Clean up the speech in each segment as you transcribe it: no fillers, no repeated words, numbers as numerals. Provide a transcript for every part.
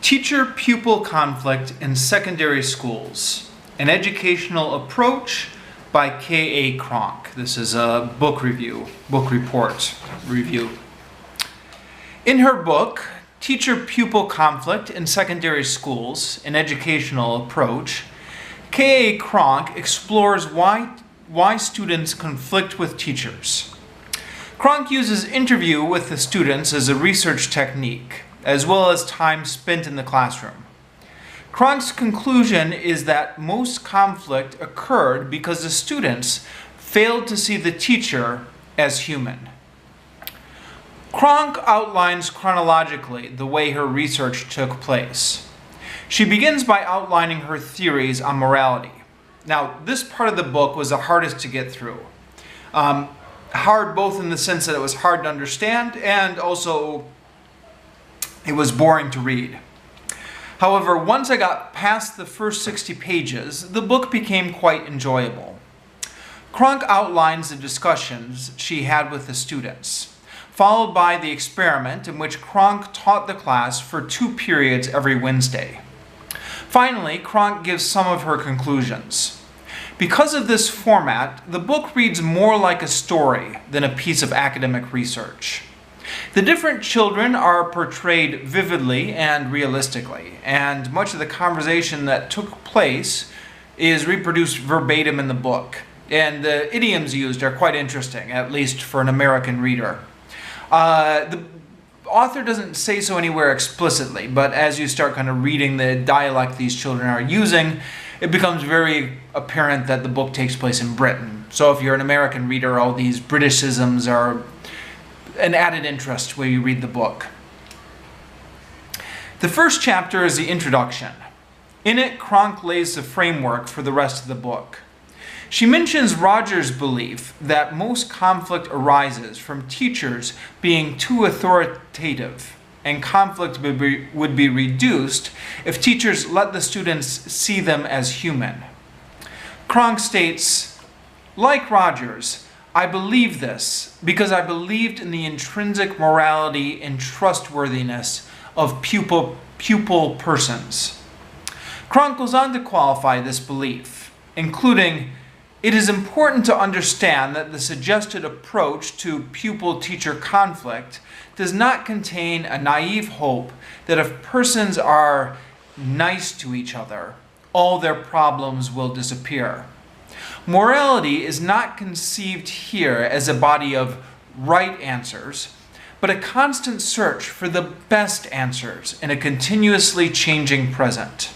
Teacher-Pupil Conflict in Secondary Schools, an Educational Approach by K.A. Cronk. This is a book report review. In her book, Teacher-Pupil Conflict in Secondary Schools, an Educational Approach, K.A. Cronk explores why students conflict with teachers. Cronk uses interview with the students as a research technique, as well as time spent in the classroom. Cronk's conclusion is that most conflict occurred because the students failed to see the teacher as human. Cronk outlines chronologically the way her research took place. She begins by outlining her theories on morality. Now, this part of the book was the hardest to get through. Hard both in the sense that it was hard to understand and also it was boring to read. However, once I got past the first 60 pages, the book became quite enjoyable. Cronk outlines the discussions she had with the students, followed by the experiment in which Cronk taught the class for 2 periods every Wednesday. Finally, Cronk gives some of her conclusions. Because of this format, the book reads more like a story than a piece of academic research. The different children are portrayed vividly and realistically, and much of the conversation that took place is reproduced verbatim in the book, and the idioms used are quite interesting, at least for an American reader. The author doesn't say so anywhere explicitly, but as you start kind of reading the dialect these children are using, it becomes very apparent that the book takes place in Britain. So if you're an American reader, all these Britishisms are an added interest when you read the book. The first chapter is the introduction. In it, Cronk lays the framework for the rest of the book. She mentions Roger's belief that most conflict arises from teachers being too authoritative, and conflict would be reduced if teachers let the students see them as human. Cronk states, like Rogers, I believe this because I believed in the intrinsic morality and trustworthiness of pupil persons. Cronk goes on to qualify this belief, including, it is important to understand that the suggested approach to pupil-teacher conflict does not contain a naive hope that if persons are nice to each other, all their problems will disappear. Morality is not conceived here as a body of right answers, but a constant search for the best answers in a continuously changing present.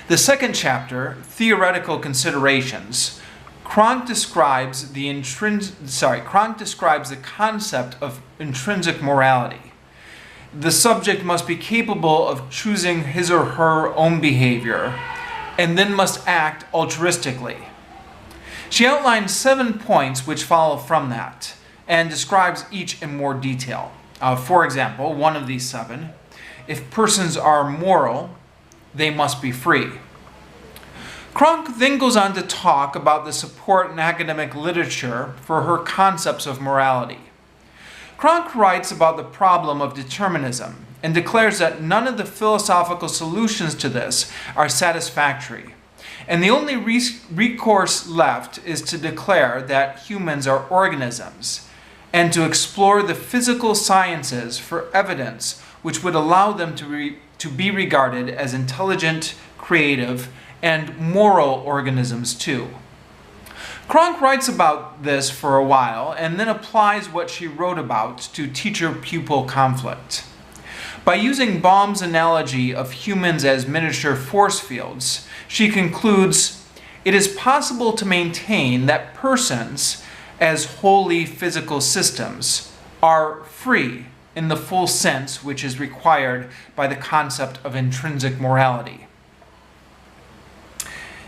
The second chapter, Theoretical Considerations, Cronk describes the concept of intrinsic morality. The subject must be capable of choosing his or her own behavior, and then must act altruistically. She outlines 7 points which follow from that, and describes each in more detail. For example, one of these 7, if persons are moral, they must be free. Cronk then goes on to talk about the support in academic literature for her concepts of morality. Cronk writes about the problem of determinism and declares that none of the philosophical solutions to this are satisfactory, and the only recourse left is to declare that humans are organisms and to explore the physical sciences for evidence which would allow them to be regarded as intelligent, creative, and moral organisms too. Cronk writes about this for a while and then applies what she wrote about to teacher-pupil conflict. By using Baum's analogy of humans as miniature force fields, she concludes, it is possible to maintain that persons, as wholly physical systems, are free in the full sense which is required by the concept of intrinsic morality.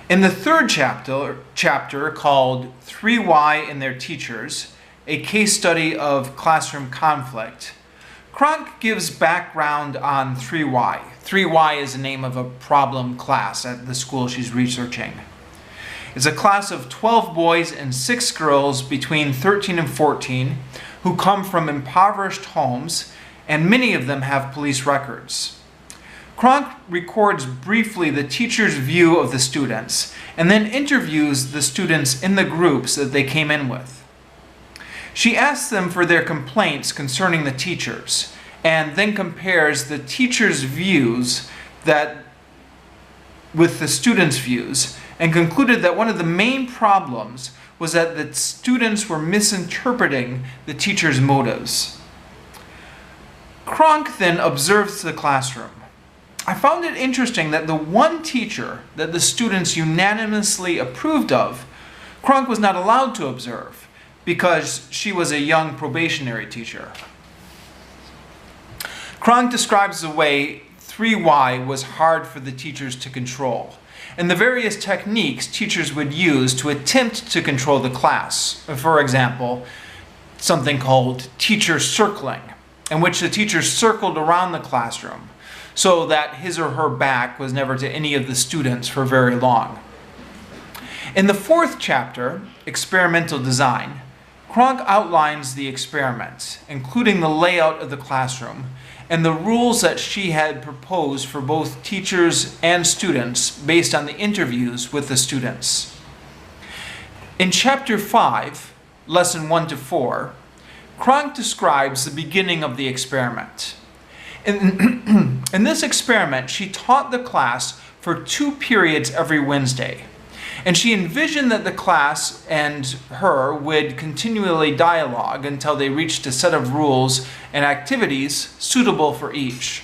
In the third chapter called 3Y and Their Teachers, a case study of classroom conflict, Cronk gives background on 3Y. 3Y is the name of a problem class at the school she's researching. It's a class of 12 boys and 6 girls between 13 and 14 who come from impoverished homes and many of them have police records. Cronk records briefly the teacher's view of the students and then interviews the students in the groups that they came in with. She asks them for their complaints concerning the teachers and then compares the teacher's views with the students' views and concluded that one of the main problems was that the students were misinterpreting the teacher's motives. Cronk then observes the classroom. I found it interesting that the one teacher that the students unanimously approved of, Cronk was not allowed to observe because she was a young probationary teacher. Cronk describes the way 3Y was hard for the teachers to control, and the various techniques teachers would use to attempt to control the class. For example, something called teacher circling, in which the teacher circled around the classroom so that his or her back was never to any of the students for very long. In the 4th chapter, Experimental Design, Cronk outlines the experiment, including the layout of the classroom and the rules that she had proposed for both teachers and students based on the interviews with the students. In Chapter 5, Lesson 1 to 4, Cronk describes the beginning of the experiment. In this experiment, she taught the class for 2 periods every Wednesday, and she envisioned that the class and her would continually dialogue until they reached a set of rules and activities suitable for each.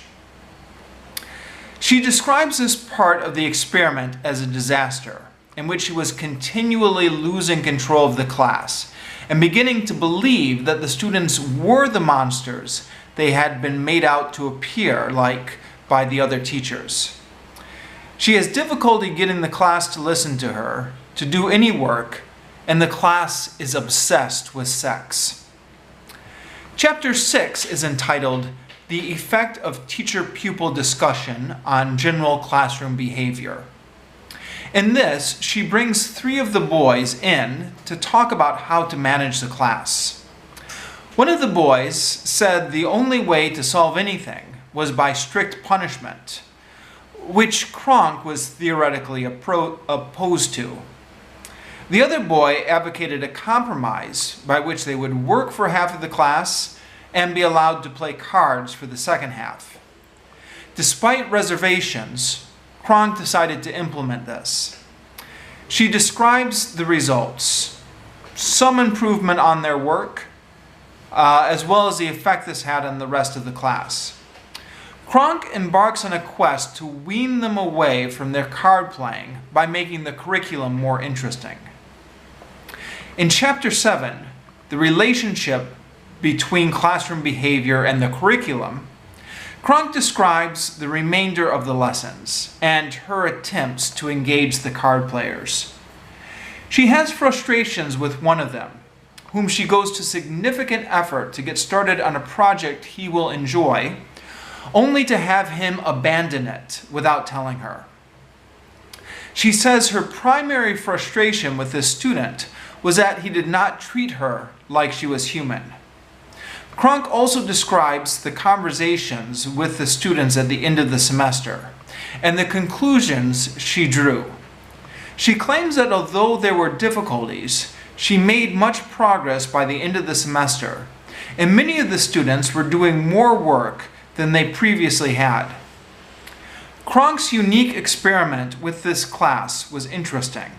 She describes this part of the experiment as a disaster, in which she was continually losing control of the class and beginning to believe that the students were the monsters they had been made out to appear like by the other teachers. She has difficulty getting the class to listen to her, to do any work, and the class is obsessed with sex. Chapter 6 is entitled The Effect of Teacher-Pupil Discussion on General Classroom Behavior. In this, she brings 3 of the boys in to talk about how to manage the class. One of the boys said the only way to solve anything was by strict punishment, which Cronk was theoretically opposed to. The other boy advocated a compromise by which they would work for half of the class and be allowed to play cards for the second half. Despite reservations, Cronk decided to implement this. She describes the results, some improvement on their work, as well as the effect this had on the rest of the class. Cronk embarks on a quest to wean them away from their card playing by making the curriculum more interesting. In Chapter 7, the relationship between classroom behavior and the curriculum, Cronk describes the remainder of the lessons and her attempts to engage the card players. She has frustrations with one of them, whom she goes to significant effort to get started on a project he will enjoy, only to have him abandon it without telling her. She says her primary frustration with this student was that he did not treat her like she was human. Cronk also describes the conversations with the students at the end of the semester and the conclusions she drew. She claims that although there were difficulties, she made much progress by the end of the semester, and many of the students were doing more work than they previously had. Cronk's unique experiment with this class was interesting.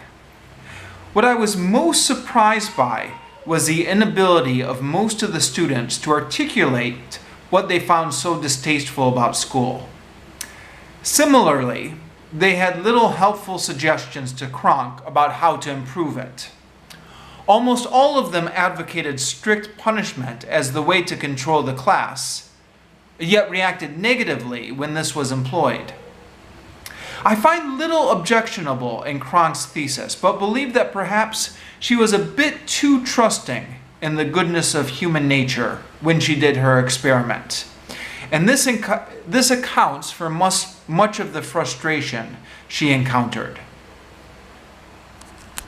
What I was most surprised by was the inability of most of the students to articulate what they found so distasteful about school. Similarly, they had little helpful suggestions to Cronk about how to improve it. Almost all of them advocated strict punishment as the way to control the class, yet reacted negatively when this was employed. I find little objectionable in Cronk's thesis, but believe that perhaps she was a bit too trusting in the goodness of human nature when she did her experiment. And this accounts for much of the frustration she encountered.